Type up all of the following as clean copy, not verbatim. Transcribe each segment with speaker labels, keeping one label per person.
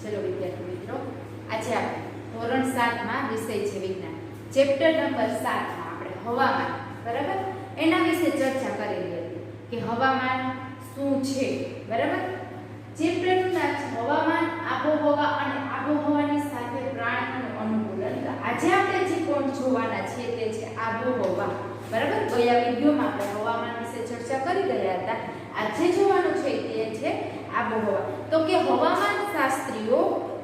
Speaker 1: ચલો વિદ્યાર્થી મિત્રો, આજે આપણે ધોરણ 7 માં વિષય છે વિજ્ઞાન, ચેપ્ટર નંબર 7 માં આપણે હવામાન, બરાબર, એના વિશે ચર્ચા કરેલી હતી કે હવામાન શું છે, બરાબર. ચેપ્ટરનું નામ છે હવામાન, આબોહવા અને આબોહવાની સાથે પ્રાણીઓનું અનુકૂલન. તો આજે આપણે જે પોઈન્ટ જોવાના છે તે છે આબોહવા, બરાબર. ગયા વિડિયોમાં આપણે હવામાન વિશે ચર્ચા કરી ગયા હતા. આજે જોવાનું છે તે છે આબોહવા. તો કે હવામાન શાસ્ત્રીઓ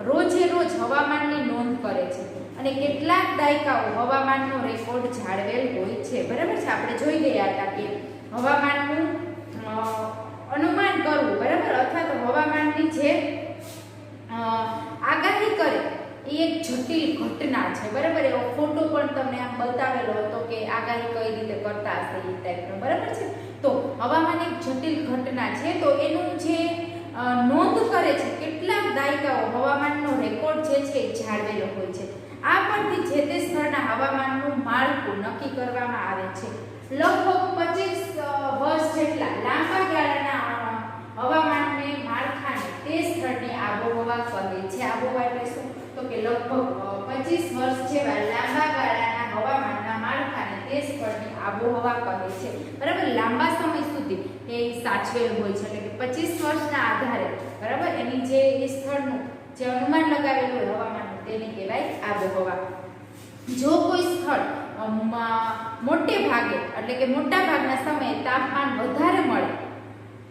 Speaker 1: રોજે રોજ હવામાનની નોંધ કરે છે અને કેટલાક દાયકાઓ હવામાનનો રેકોર્ડ જાળવેલ હોય છે, બરાબર છે. આપણે જોઈ ગયા હતા કે હવામાનનું અનુમાન કરવું, બરાબર, અથવા તો હવામાનની જે આગાહી કરે એ એક જટિલ ઘટના છે, બરાબર. એવો ફોટો પણ તમને આમ બતાવેલો હતો કે આગાહી કઈ રીતે કરતા હશે એ ટાઈપનો, બરાબર છે. તો હવામાન એક જટિલ ઘટના છે, તો એનું જે નોંધ કરે છે કેટલાક દાયકાઓ હવામાનનો રેકોર્ડ જે છે એ જાળવેલો હોય છે. આ પરથી જે તે સ્થળના હવામાનનું માળખું નક્કી કરવામાં આવે છે. લગભગ 25 વર્ષ જેટલા લાંબા ગાળાના હવામાનને માળખાને તે સ્થળની આબોહવા કહે છે. આબોહવા એટલે શું? તો કે લગભગ 25 વર્ષ જેવા લાંબા ગાળાના હવામાનના માળખાને તે સ્થળની આબોહવા કહે છે, બરાબર. લાંબા સમય સુધી એ સાચવેલ હોય છે, એટલે કે 25 વર્ષના આધારે, બરાબર, એની જે એ સ્થળનું જે અનુમાન લગાવેલું હોય હવામાનનું તેને કહેવાય આબોહવા. જો કોઈ સ્થળ મોટે ભાગે એટલે કે મોટા ભાગના સમયે તાપમાન વધારે મળે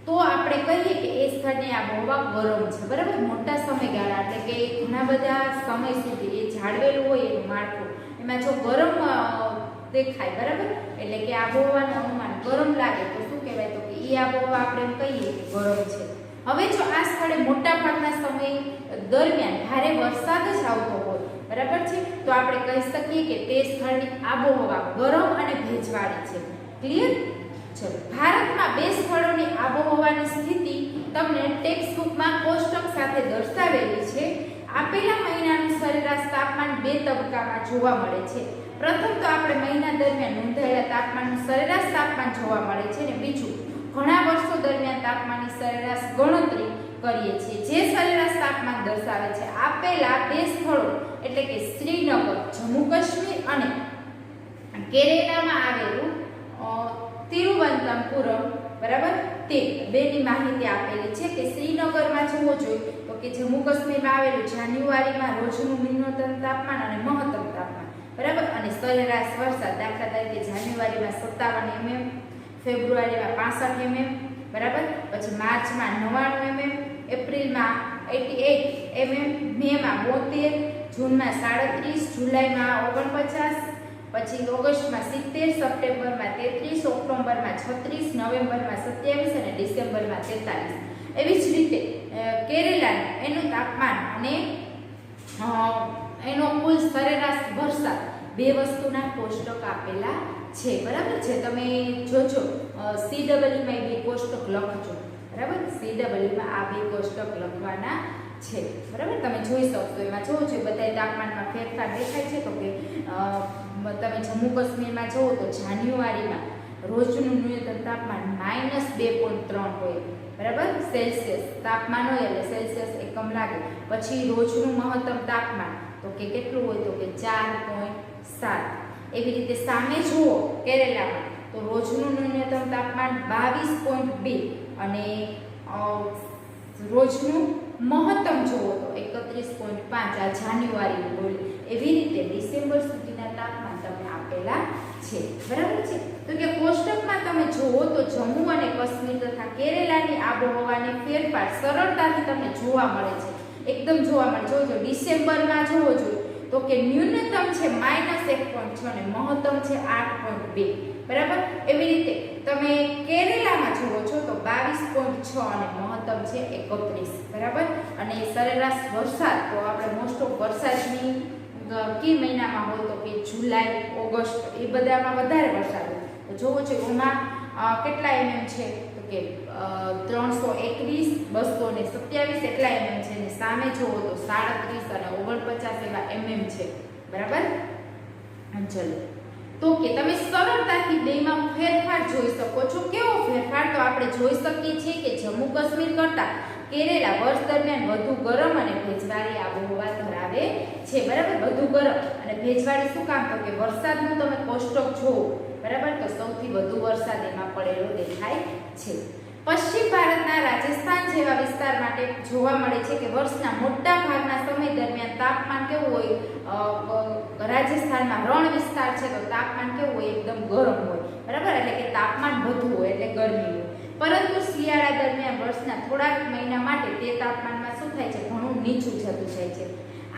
Speaker 1: તો આપણે કહીએ કે એ સ્થળની આબોહવા ગરમ છે, બરાબર. મોટા સમયગાળા એટલે કે ઘણા બધા સમય સુધી એ જાળવેલું હોય એનું માળખું, એમાં જો ગરમ દેખાય, બરાબર, એટલે કે આબોહવાનું અનુમાન ગરમ લાગે તો શું કહેવાય? તો કે એ આબોહવા આપણે એમ કહીએ કે ગરમ છે. હવે જો આ સ્થળે મોટા ભાગના સમય દરમિયાન ભારે વરસાદ જ આવતો હોય, બરાબર છે, તો આપણે કહી શકીએ કે તે સ્થળની આબોહવા ગરમ અને ભેજવાળી છે. ક્લિયર? ચલો, ભારતમાં 2 સ્થળોની આબોહવાની સ્થિતિ તમને ટેક્સ્ટ બુકમાં કોષ્ટક સાથે દર્શાવેલી છે. આપેલા મહિનાનું સરેરાશ તાપમાન 2 તબક્કામાં જોવા મળે છે. પ્રથમ તો આપણે મહિના દરમિયાન નોંધાયેલા તાપમાનનું સરેરાશ તાપમાન જોવા મળે છે, અને બીજું ઘણા વર્ષો દરમિયાન તાપમાનની સરેરાશ ગણતરી કરીએ છીએ, જે સરેરાશ તાપમાન દર્શાવે છે. આપેલા 2 સ્થળો એટલે કે શ્રીનગર, જમ્મુ કાશ્મીર અને કેરેલામાં આવેલું તિરુવનંતપુરમ, બરાબર, તે બેની માહિતી આપેલી છે કે શ્રીનગરમાં જોવો જોઈએ તો કે જમ્મુ કાશ્મીરમાં આવેલું જાન્યુઆરીમાં રોજનું ન્યૂનતમ તાપમાન અને મહત્તમ તાપમાન, બરાબર, અને સરેરાશ વરસાદ દાખલા તરીકે જાન્યુઆરીમાં 57 mm, ફેબ્રુઆરીમાં 65 mm, બરાબર, પછી માર્ચમાં 99 mm, એપ્રિલમાં 88 mm, મેમાં 72, જૂનમાં 37, જુલાઈમાં 49, પછી ઓગસ્ટમાં 70, સપ્ટેમ્બરમાં 33, ઓક્ટોબરમાં 36, નવેમ્બરમાં 27 અને ડિસેમ્બરમાં 43. એવી જ રીતે કેરેલાનું એનું તાપમાન અને એનો કુલ સરેરાશ વરસાદ 2 વસ્તુના કોષ્ટક આપેલા છે, બરાબર છે. તમે જોજો CWમાં એ 2 કોષ્ટક લખજો, બરાબર. CWમાં આ 2 કોષ્ટક લખવાના છે, બરાબર. તમે જોઈ શકશો, એમાં જોવો છો બધા તાપમાનમાં ફેરફાર દેખાય છે. તો કે તમે જમ્મુ કાશ્મીરમાં જુઓ તો જાન્યુઆરીમાં રોજનું ન્યૂનતમ તાપમાન -2.3 હોય, બરાબર, સેલ્સિયસ તાપમાન હોય એટલે સેલ્સિયસ એકમ લાગે. પછી રોજનું મહત્તમ તાપમાન તો કે કેટલું હોય? તો કે 4.7. એવી રીતે સામે જુઓ કેરેલામાં તો રોજનું ન્યૂનતમ તાપમાન 22.2 અને રોજનું મહત્તમ જુઓ તો 31.5. આ જાન્યુઆરીનું બોલે. એવી રીતે ડિસેમ્બર સુધીના તાપમાન તમને આપેલા છે, બરાબર છે. તો કે કોષ્ટકમાં તમે જુઓ તો જમ્મુ અને કાશ્મીર તથા કેરેલાની આબોહવાની ફેરફાર સરળતાથી તમને જોવા મળે છે, એકદમ જોવા મળે. જોજો ડિસેમ્બરમાં જોવો જોઈએ તો કે ન્યૂનતમ છે -1.6 અને મહત્તમ છે 8.2, બરાબર. એવી રીતે તમે કેરેલામાં જુઓ છો તો 22.6 અને મહત્તમ છે 31, બરાબર. અને સરેરાશ વરસાદ તો આપણે મોસ્ટ ઓફ વરસાદની કઈ મહિનામાં હોય તો કે જુલાઈ, ઓગસ્ટ, એ બધામાં વધારે વરસાદ હોય. તો જોવો છો એમાં કેટલા mm છે? તો કે 321, 227 એટલા mm છે, અને સામે જોવો તો 37 અને 49 એવા mm છે, બરાબર. ચલો, તો કે તમે સરળતાથી બેમાં ફેરફાર જોઈ શકો છો. કેવો ફેરફાર? તો આપણે જોઈ શકીએ છીએ કે જમ્મુ કાશ્મીર કરતા કેરેલા વર્ષ દરમિયાન વધુ ગરમ અને ભેજવાળી આબોહવા ધરાવે છે. બરાબર, વધુ ગરમ અને ભેજવાળી શું કામ? તો કે વરસાદનું તમે કોષ્ટક જોવો, બરાબર, તો સૌથી વધુ વરસાદ એમાં પડેલો દેખાય છે. પશ્ચિમ ભારતના રાજસ્થાન જેવા વિસ્તાર માટે જોવા મળે છે કે વર્ષના મોટા ભાગના સમય દરમિયાન તાપમાન કેવું હોય? રાજસ્થાનમાં રણ વિસ્તાર છે તો તાપમાન કેવું હોય? એકદમ ગરમ હોય, બરાબર, એટલે કે તાપમાન વધુ હોય એટલે ગરમી હોય. પરંતુ શિયાળા દરમિયાન વર્ષના થોડાક મહિના માટે તે તાપમાનમાં શું થાય છે? ઘણું નીચું જતું જાય છે.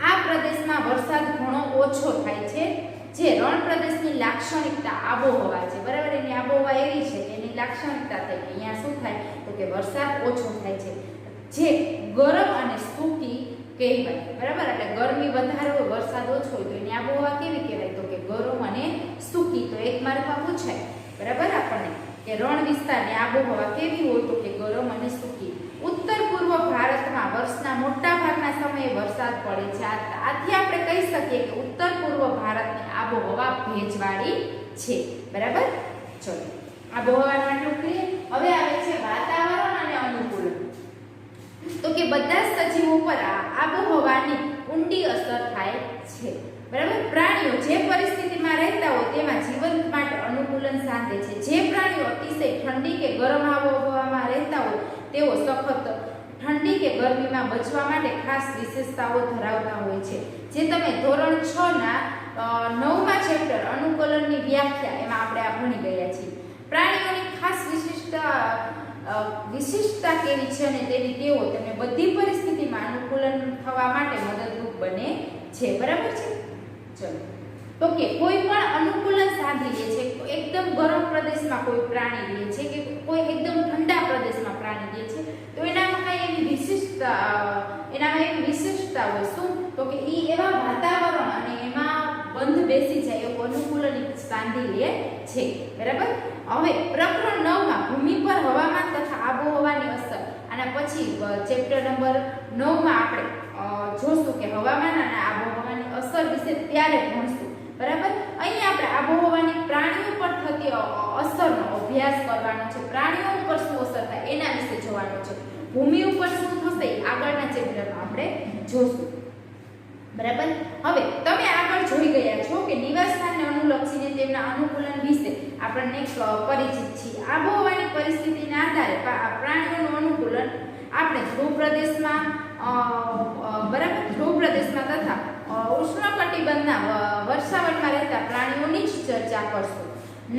Speaker 1: આ પ્રદેશમાં વરસાદ ઘણો ઓછો થાય છે, જે રણ પ્રદેશની લાક્ષણિકતા આબોહવા છે. બરાબર, એની આબોહવા એવી છે કે એની લાક્ષણિકતા થાય કે અહીંયા શું થાય? તો કે વરસાદ ઓછો થાય છે, જે ગરમ અને સૂકી કહેવાય. બરાબર, એટલે ગરમી વધારે હોય, વરસાદ ઓછો હોય તો એની આબોહવા કેવી કહેવાય? તો કે ગરમ અને સૂકી. તો એક માર્કમાં પૂછાય, બરાબર, આપણને કે રણ વિસ્તારની આબોહવા કેવી હોય? તો કે ગરમ અને સૂકી. ઉત્તર પૂર્વ ભારતમાં વર્ષના મોટા ભાગના સમયે વરસાદ પડે છે. આથી આપણે કહી શકીએ કે ઉત્તર પૂર્વ ભારતની આબોહવા ભેજવાળી છે. બરાબર, ચલો આબોહવાનું આટલું ક્લિયર. હવે આવે છે વાતાવરણ અને અનુકૂલન. તો કે બધા સજીવો પર આબોહવાની ઊંડી અસર થાય છે. બરાબર, પ્રાણીઓ જે પરિસ્થિતિમાં રહેતા હોય તેમાં જીવન માટે અનુકૂલન સાધે છે. જે પ્રાણીઓ અતિશય ઠંડી કે ગરમ આબોહવામાં રહેતા હોય તેઓ સખત ઠંડી કે ગરમીમાં બચવા માટે ખાસ વિશેષતાઓ ધરાવતા હોય છે. જે તમે ધોરણ 6 ના 9મા ચેપ્ટર અનુકૂલનની વ્યાખ્યા એમાં આપણે આ ભણી ગયા છીએ. પ્રાણીઓની ખાસ વિશિષ્ટતા કેવી છે અને તેની ટેવો તેમને બધી પરિસ્થિતિમાં અનુકૂલન થવા માટે મદદરૂપ બને છે. બરાબર છે, ચલો. તો કે કોઈ પણ અનુકૂલન સાધી લે છે. એકદમ ગરમ પ્રદેશમાં કોઈ પ્રાણી રહે છે કે કોઈ એકદમ ઠંડા પ્રદેશમાં પ્રાણી રહે છે તો એનામાં કઈ એવી વિશિષ્ટતા હોય. શું? તો કે ઈ એવા વાતાવરણ અને એમાં બંધ બેસી જાય એવું અનુકૂલન સાધી લે છે. બરાબર, હવે પ્રકરણ 9માં ભૂમિ પર હવામાન તથા આબોહવાની અસર. આના પછી ચેપ્ટર નંબર 9માં આપણે જોશું કે હવામાન અને આબોહવાની અસર વિશે ત્યારે ભણશું. બરાબર, અહીં આપણે આબોહવાની પ્રાણીઓ પર થતી અસરનો અભ્યાસ કરવાનો છે. પ્રાણીઓ ઉપર શું અસર થાય એના વિશે જોવાનું છે. ભૂમિ ઉપર શું થશે આગળના ચેપ્ટરમાં આપણે જોશું. બરાબર, હવે તમે આગળ જોઈ ગયા છો કે નિવાસસ્થાનને અનુલક્ષીને તેમના અનુકૂલન વિશે આપણને પરિચિત છીએ. આબોહવાની પરિસ્થિતિના આધારે પ્રાણીઓનું અનુકૂલન આપણે ધ્રુવ પ્રદેશમાં બરાબર ધ્રુવ પ્રદેશમાં તથા ઉષ્ણકટિબંધના વર્ષાવનમાં રહેતા પ્રાણીઓની જ ચર્ચા કરશું.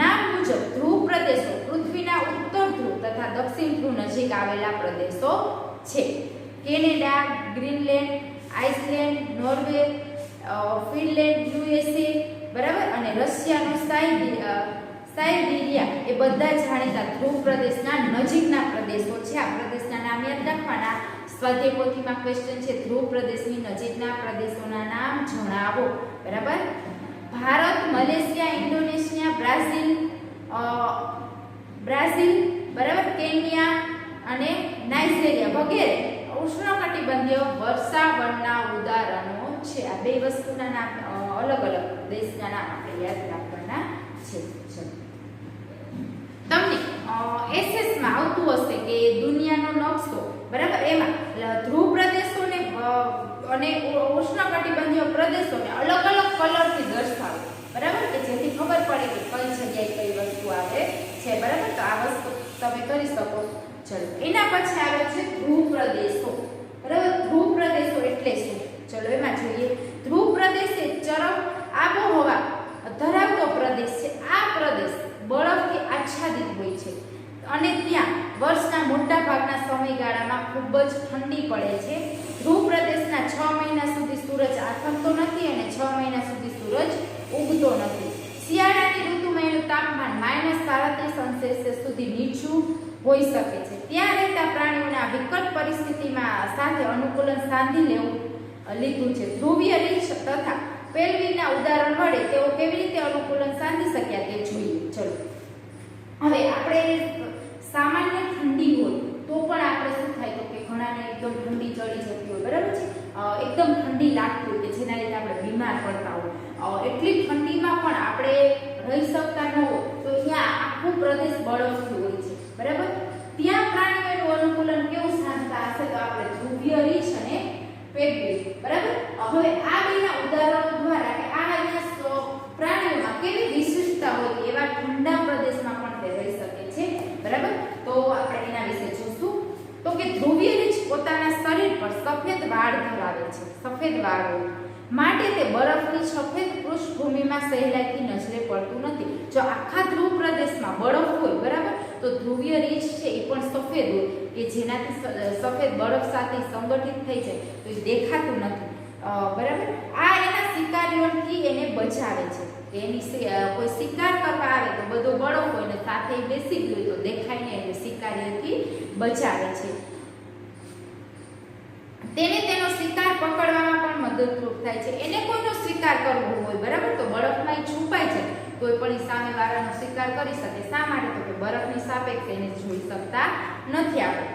Speaker 1: નામ મુજબ ધ્રુવ પ્રદેશો પૃથ્વીના ઉત્તર ધ્રુવ તથા દક્ષિણ ધ્રુવ નજીક આવેલા પ્રદેશો છે. Canada, Greenland, Iceland, Norway, Finland, USA, બરાબર, અને રશિયાનો સાઇબિરિયા એ બધા જાણીતા ધ્રુવ પ્રદેશના નજીકના પ્રદેશો છે. આ પ્રદેશના નામ યાદ રાખવાના. સ્વાધ્યાય પોથીમાં ક્વેશ્ચન છે ધ્રુવ પ્રદેશની નજીકના પ્રદેશોના નામ જણાવો. બરાબર, ભારત, મલેશિયા, ઇન્ડોનેશિયા, બ્રાઝિલ, બરાબર, કેન્યા અને નાઇજીરિયા વગેરે ઉષ્ણકટિબંધીય વર્ષાવનના ઉદાહરણો છે. આ બે વસ્તુના નામ અલગ અલગ દેશના નામ આપણે યાદ રાખવાના છે. તમને એસએસમાં આવતું હશે કે દુનિયાનો નકશો, બરાબર, એમાં ધ્રુવ પ્રદેશોને અને ઉષ્ણકટિબંધીય પ્રદેશોને અલગ અલગ કલરથી દર્શાવે. બરાબર, કે જેથી ખબર પડે કે કઈ જગ્યાએ કઈ વસ્તુ આવે છે. બરાબર, તો આ વસ્તુ તમે કરી શકો. ચલો, એના પછી આવે છે ધ્રુવ પ્રદેશો. બરાબર, ધ્રુવ પ્રદેશો એટલે શું? ચલો એમાં જોઈએ. ધ્રુવ પ્રદેશ એ ચરમ આબોહવા ધરાવતો પ્રદેશ છે. આ પ્રદેશ બરફથી આચ્છાદિત હોય છે અને ત્યાં વર્ષના મોટા ભાગના સમયગાળામાં ખૂબ જ ઠંડી પડે છે. ધ્રુવ પ્રદેશના 6 મહિના સુધી સૂરજ આથમતો નથી અને 6 મહિના સુધી સૂરજ ઉગતો નથી. શિયાળાની ઋતુમાં એનું તાપમાન -37°C સુધી નીચું હોઈ શકે છે. ત્યાં રહેતા પ્રાણીઓના વિકટ પરિસ્થિતિમાં સાથે અનુકૂલન સાધી લીધું છે. ધ્રુવીય રીંછ તથા પેલ્વીના ઉદાહરણ વડે તેઓ કેવી રીતે અનુકૂલન સાધી શક્યા તે જોઈએ. ચલો, હવે આપણે સામાન્ય ઠંડી હોય તો પણ આપણે શું થાય તો કે ઘણાને એકદમ ઠંડી ચડી જતી હોય. બરાબર છે, એકદમ ઠંડી લાગતી હોય કે જેના લીધે આપણે બીમાર પડતા હોય. એટલી ઠંડીમાં પણ આપણે રહી શકતા ન હોય તો અહીંયા આખો પ્રદેશ બરફથી હોય છે, બરાબર. ત્યાં પ્રાણીઓનું અનુકૂલન કેવું સાધતા હશે તો આપણે ધ્રુવીય રીછ અને પેંગ્વિન, બરાબર. હવે આ બેના ઉદાહરણો દ્વારા કે આ અહીંયા પ્રાણીઓમાં કેવી વિશિષ્ટતા હોય એવા ઠંડા પ્રદેશમાં પણ તે રહી શકે છે, બરાબર. તો આપણે એના વિશે જોશું. તો કે ધ્રુવીય રીછ પોતાના શરીર પર સફેદ વાળ ધરાવે છે, સફેદ વાળ હોય માટે તે બરફની સફેદ પૃષ્ઠભૂમિમાં સહેલાઈથી નજરે પડતું નથી. જો આખા ધ્રુવ પ્રદેશમાં બરફ હોય, બરાબર, તો ધ્રુવીય રીછ છે એ પણ સફેદ હોય કે જેનાથી સફેદ બરફ સાથે સંગઠિત થઈ જાય તો એ દેખાતું નથી, બરાબર. આ એના શિકારીઓથી એને બચાવે છે. એની કોઈ શિકાર કરવા આવે તો બધો બરફ હોય ને સાથે બેસી ગયો તો દેખાય ને એટલે શિકારીઓથી બચાવે છે. તેને તેનો શિકાર પકડવામાં પણ મદદરૂપ થાય છે. એને કોઈનો શિકાર કરવો હોય, બરાબર, તો બરફમાં છુપાય છે કોઈ પણ સામેવાળાનો શિકાર કરી શકે. શા માટે? તો કે બરફની સાપેક્ષે એને જોઈ શકતા નથી આપણે.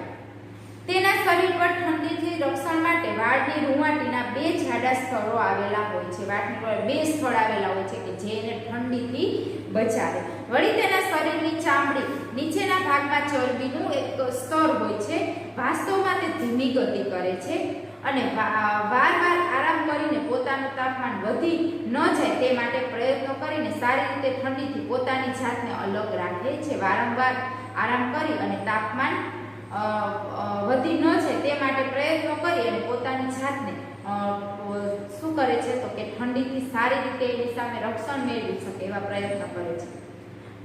Speaker 1: તેના શરીર પર ઠંડીથી રક્ષણ માટે વાળની રૂંવાટીના 2 જાડા સ્થળો આવેલા હોય છે. વાળની પર 2 સ્થળ આવેલા હોય છે કે જે એને ઠંડીથી બચાવે. વળી તેના શરીરની ચામડી નીચેના ભાગમાં ચરબીનું એક સ્તર હોય છે. વાસ્તવમાં તે ધીમી ગતિ કરે છે અને વારવાર આરામ કરીને પોતાનું તાપમાન વધી ન જાય તે માટે પ્રયત્નો કરીને સારી રીતે ઠંડીથી પોતાની જાતને અલગ રાખે છે. વારંવાર આરામ કરી અને તાપમાન વધી ન જાય તે માટે પ્રયત્નો કરી અને પોતાની જાતને શું કરે છે તો કે ઠંડીથી સારી રીતે એની સામે રક્ષણ મેળવી શકે એવા પ્રયત્ન કરે છે.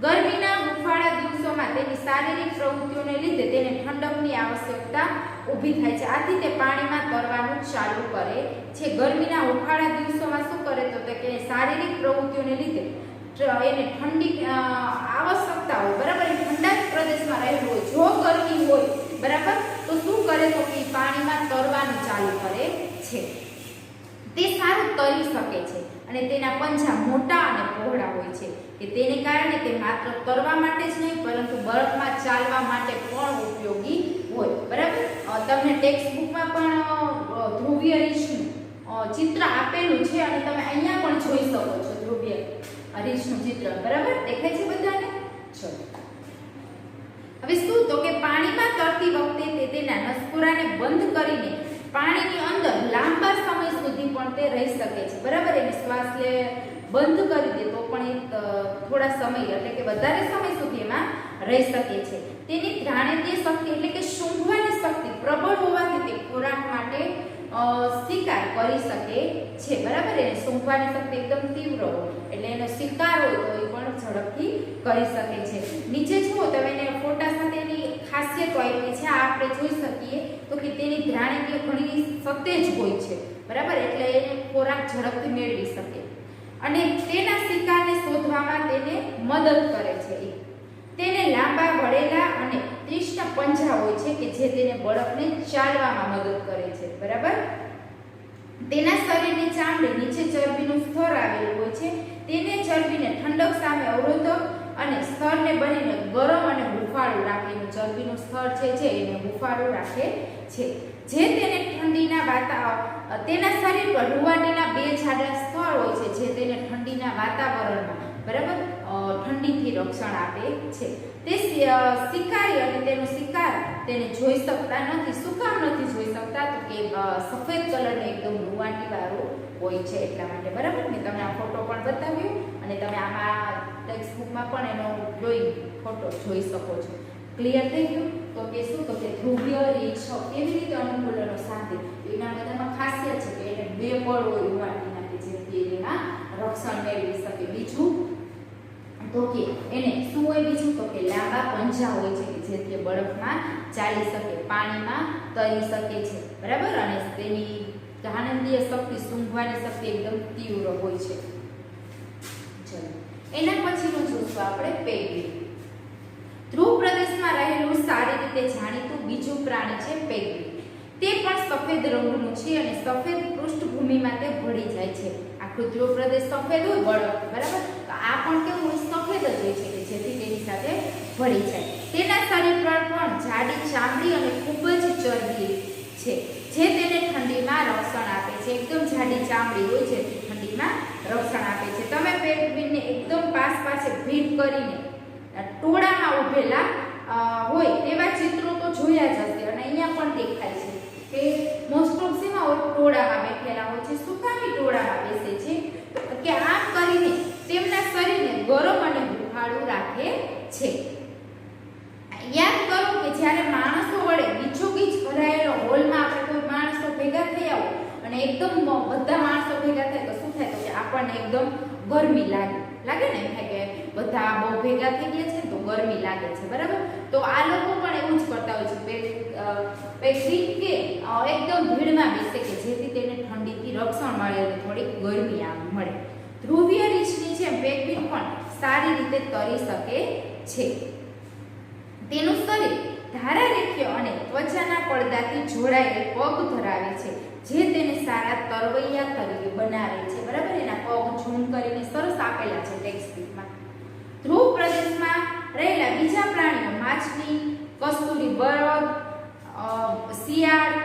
Speaker 1: ગરમીના હુંફાળા દિવસોમાં તેની શારીરિક પ્રવૃત્તિઓને લીધે તેને ઠંડકની આવશ્યકતા ઊભી થાય છે. આથી તે પાણીમાં તરવાનું ચાલુ કરે છે. ગરમીના હુંફાળા દિવસોમાં શું કરે તો કે શારીરિક પ્રવૃત્તિઓને લીધે એને ઠંડી આવશ્યકતા હોય, બરાબર. ઠંડા પ્રદેશમાં રહેવું હોય, જો ગરમી હોય, બરાબર, તો શું કરે તો કે પાણીમાં તરવાનું ચાલુ કરે છે. તે સારું તરી શકે છે અને તેના પંજા મોટા અને પહોળા હોય છે કે તેને કારણે તે માત્ર તરવા માટે જ નહીં પરંતુ બરફમાં ચાલવા માટે પણ ઉપયોગી હોય, બરાબર. તમને ટેક્સ્ટ બુકમાં પણ ધ્રુવીય રીછનું ચિત્ર આપેલું છે અને તમે અહીંયા પણ જોઈ શકો છો ધ્રુવીય રીછનું ચિત્ર, બરાબર. દેખાય છે બધાને? ચલો હવે શું તો કે પાણીમાં તરતી વખતે તે તેના નસકોરાને બંધ કરીને પાણીની અંદર લાંબા સમય સુધી પણ તે રહી શકે છે, બરાબર. એને શ્વાસ લે બંધ કરી દે તો પણ એ થોડા સમય એટલે કે વધારે સમય સુધી એમાં રહી શકે છે. તેની ઘ્રાણેય શક્તિ એટલે કે સૂંઘવાની શક્તિ પ્રબળ હોવાથી તે ખોરાક માટે શિકાર કરી શકે છે, બરાબર. એને સૂંઘવાની શક્તિ એકદમ તીવ્ર હોય એટલે એનો શિકાર હોય તો એ પણ ઝડપથી કરી શકે છે. નીચે જુઓ તમે એને ફોટા સાથે એની ખાસિયતો આપી છે. આ આપણે જોઈ શકીએ તો કે તેની ઘ્રાણેય ઘણી સતેજ હોય છે, બરાબર, એટલે એને ખોરાક ઝડપથી મેળવી શકે અને તેના શિકારને શોધવામાં તેને મદદ કરે છે. તેને લાંબા વળેલા અને તીક્ષ્ણ પંજા હોય છે કે જે તેને બરફને ચાલવામાં મદદ કરે છે, બરાબર. તેના શરીરની ચામડી નીચે ચરબીનું સ્તર આવેલું હોય છે. તેને ચરબીને ઠંડક સામે અવરોધક અને સ્તરને બનીને ગરમ અને હુંફાળું રાખે. એનું ચરબીનું સ્તર છે એને હુંફાળું રાખે છે જે તેને તેના શરીર પર રૂંવાટીના 2 જાડા સ્તર હોય છે જે તેને ઠંડીના વાતાવરણમાં, બરાબર, ઠંડીથી રક્ષણ આપે છે. તે શિકારી અને તેનો શિકાર તેને જોઈ શકતા નથી. શું કામ નથી જોઈ શકતા તો કે સફેદ કલરનો એકદમ રૂંવાટીવાળો હોય છે એટલા માટે, બરાબર. મેં તમને આ ફોટો પણ બતાવ્યો અને તમે આમાં ટેક્સ્ટ બુકમાં પણ એનો ફોટો જોઈ શકો છો. ક્લિયર થઈ ગયું? તો કે શું તો કે ધ્રુવીય રીછ કેવી રીતે અનુકૂલનો સાધે એના બધામાં ખાસિયત છે કે એને 2 પળ હોય રૂંવાટીના કે જેથી એમાં રક્ષણ મેળવી શકે. બીજું તો કે એને શું હોય? બીજું તો કે લાંબા પંજા હોય છે કે જેથી બરફમાં ચાલી શકે, પાણીમાં તરી શકે છે, બરાબર. અને તેની ઘ્રાણેય શક્તિ, સૂંઘવાની શક્તિ એકદમ તીવ્ર હોય છે. ચલો એના પછીનું જોશું આપણે પેંગ્વિન. ધ્રુવ પ્રદેશમાં રહેલું સારી રીતે જાણીતું બીજું પ્રાણી છે પેંગ્વિન. તે પણ સફેદ રંગનું છે અને સફેદ પૃષ્ઠભૂમિમાં તે ભળી જાય છે. આખો ધ્રુવ પ્રદેશ સફેદ હોય બરફ, બરાબર, તો આ પણ કેવું હોય? સફેદ જ હોય છે કે જેથી તેની સાથે ભળી જાય. તેના શરીર પર પણ જાડી ચામડી અને ખૂબ જ ચરબી છે જે તેને ઠંડીમાં રક્ષણ આપે છે. એકદમ જાડી ચામડી હોય છે ઠંડીમાં રક્ષણ આપે છે. તમે પેંગ્વિનને એકદમ પાસે ભીડ કરીને ટોળામાં ઉભેલા હોય તેવા ચિત્રો તો જોયા જ હશે અને અહીંયા પણ દેખાય છે કે મોસ્ટ ઓફ શેમાં ટોળામાં બેઠેલા હોય છે. શું કામ ટોળામાં બેસે છે કે આમ કરીને તેમના શરીરને ગરમ અને હુફાળું રાખે છે. યાદ કરો કે જ્યારે માણસો વડે ગીચોગીચ ભરાયેલો હોલમાં આપણે કોઈ માણસો ભેગા થયા હોય અને એકદમ બધા માણસો ભેગા થાય તો શું થાય તો કે આપણને એકદમ ગરમી લાગે ને એમ થાય કે બધા બહુ ભેગા થઈ ગયા છે તો ગરમી લાગે છે, બરાબર. તો આ લોકો પણ એવું જ કરતા હોય છે પેંગ્વિન કે એકદમ ભીડમાં બેસે કે જેથી તેને ઠંડીથી રક્ષણ મળે અને થોડીક ગરમી આમ મળે. ધ્રુવીય રીંછની જેમ પેંગ્વિન પણ સારી રીતે તરી શકે છે. તેનું શરીર ધારારેખીય અને ત્વચાના પડદાથી જોડાયેલ પગ ધરાવે છે જે તેને સારા તરવૈયા તરીકે બનાવે છે, બરાબર. એના પગ ઝૂમ કરીને સરસ આપેલા છે ટેક્સ્ટબુકમાં. ધ્રુવ પ્રદેશમાં રહેલા બીજા પ્રાણીઓ માછલી, કસ્તુરી બળદ, શિયાળ,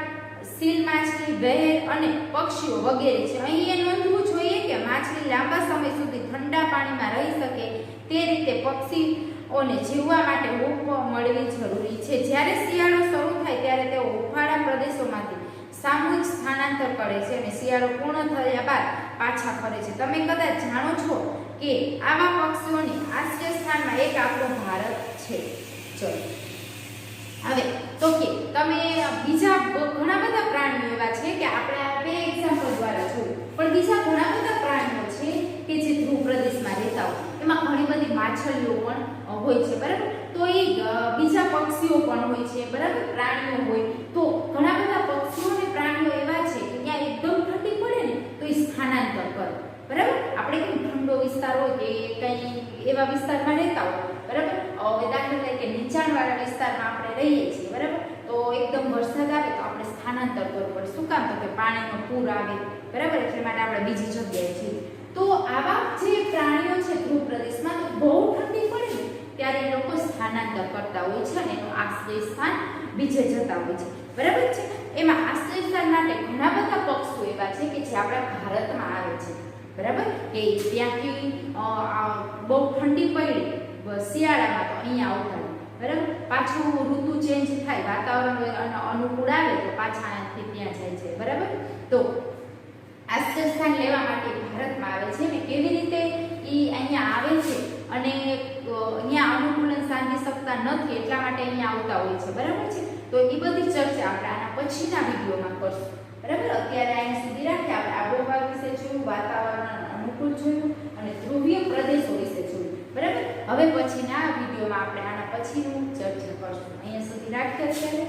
Speaker 1: સીલ માછલી, વહેર અને પક્ષીઓ વગેરે છે. અહીં એ નોંધવું જોઈએ કે માછલી લાંબા સમય સુધી ઠંડા પાણીમાં રહી શકે તે રીતે પક્ષીઓને જીવવા માટે હૂંફ મળવી જરૂરી છે. જ્યારે શિયાળો શરૂ થાય ત્યારે તેઓ હુંફાળા પ્રદેશોમાંથી સામૂહિક સ્થાનાંતર કરે છે અને શિયાળો પૂર્ણ થયા બાદ પાછા ફરે છે. તમે કદાચ જાણો છો કે આવા પક્ષીઓની આશ્રય સ્થાનમાં એક આપણો ભારત છે. ચલો હવે તો કે તમે બીજા ઘણા બધા પ્રાણીઓ એવા છે કે આપણે આ બે એક્ઝામ્પલ દ્વારા જોયું, પણ બીજા ઘણા બધા પ્રાણીઓ છે કે જે ધ્રુવ પ્રદેશમાં રહેતા હોય. એમાં ઘણી બધી માછલીઓ પણ હોય છે, બરાબર. તો એ બીજા પક્ષીઓ પણ હોય છે, બરાબર. પ્રાણીઓ હોય તો ઘણા બધા પક્ષીઓ અને પ્રાણીઓ એવા છે કે ત્યાં એકદમ ઠંડી પડે ને તો એ સ્થાનાંતર કરે, બરાબર. આપણે કેમ ઠંડો વિસ્તાર હોય કે કંઈ એવા વિસ્તારમાં રહેતા હોય, બરાબર. હવે દાખલા તરીકે નીચાણવાળા વિસ્તારમાં આપણે રહીએ છીએ, બરાબર. તો એકદમ વરસાદ આવે તો આપણે સ્થાનાંતર કરવું પડે. શું કામ તો કે પાણીનો પૂર આવે, બરાબર. એટલે માટે આપણે બીજી જગ્યાએ જઈએ. તો આવા જે પ્રાણીઓ છે ધ્રુવ પ્રદેશમાં તો બહુ ઠંડી પડે ને ત્યારે એ લોકો સ્થાનાંતર કરતા હોય છે અને એનું આશ્રય સ્થાન બીજે જતા હોય છે, બરાબર છે. એમાં આશ્રય સ્થાન માટે ઘણા બધા પક્ષીઓ એવા છે કે જે આપણા ભારતમાં આવે છે, બરાબર. કે ત્યાંથી બહુ ઠંડી પડી શિયાળામાં તો અહીંયા આવતા હોય, બરાબર. પાછું ઋતુ ચેન્જ થાય, વાતાવરણ અનુકૂળ આવે તો પાછા અહીંયાથી ત્યાં જાય છે, બરાબર. તો આશ્રય સ્થાન લેવા માટે ભારતમાં આવે છે ને કેવી રીતે એ અહીંયા આવે છે અને અહીંયા અનુકૂલન સાધી શકતા નથી એટલા માટે અહીંયા આવતા હોય છે, બરાબર છે. તો એ બધી ચર્ચા આપણે આના પછીના વિડીયોમાં કરશું, બરાબર. અત્યારે અહીંયા સુધી રાખીએ. આપણે આબોહવા વિશે જોયું, વાતાવરણ અનુકૂળ જોયું અને ધ્રુવીય પ્રદેશો વિશે જોયું, બરાબર. હવે પછીના વિડીયોમાં આપણે આના પછીનું ચર્ચા કરશું. અહીંયા સુધી રાખીએ અત્યારે.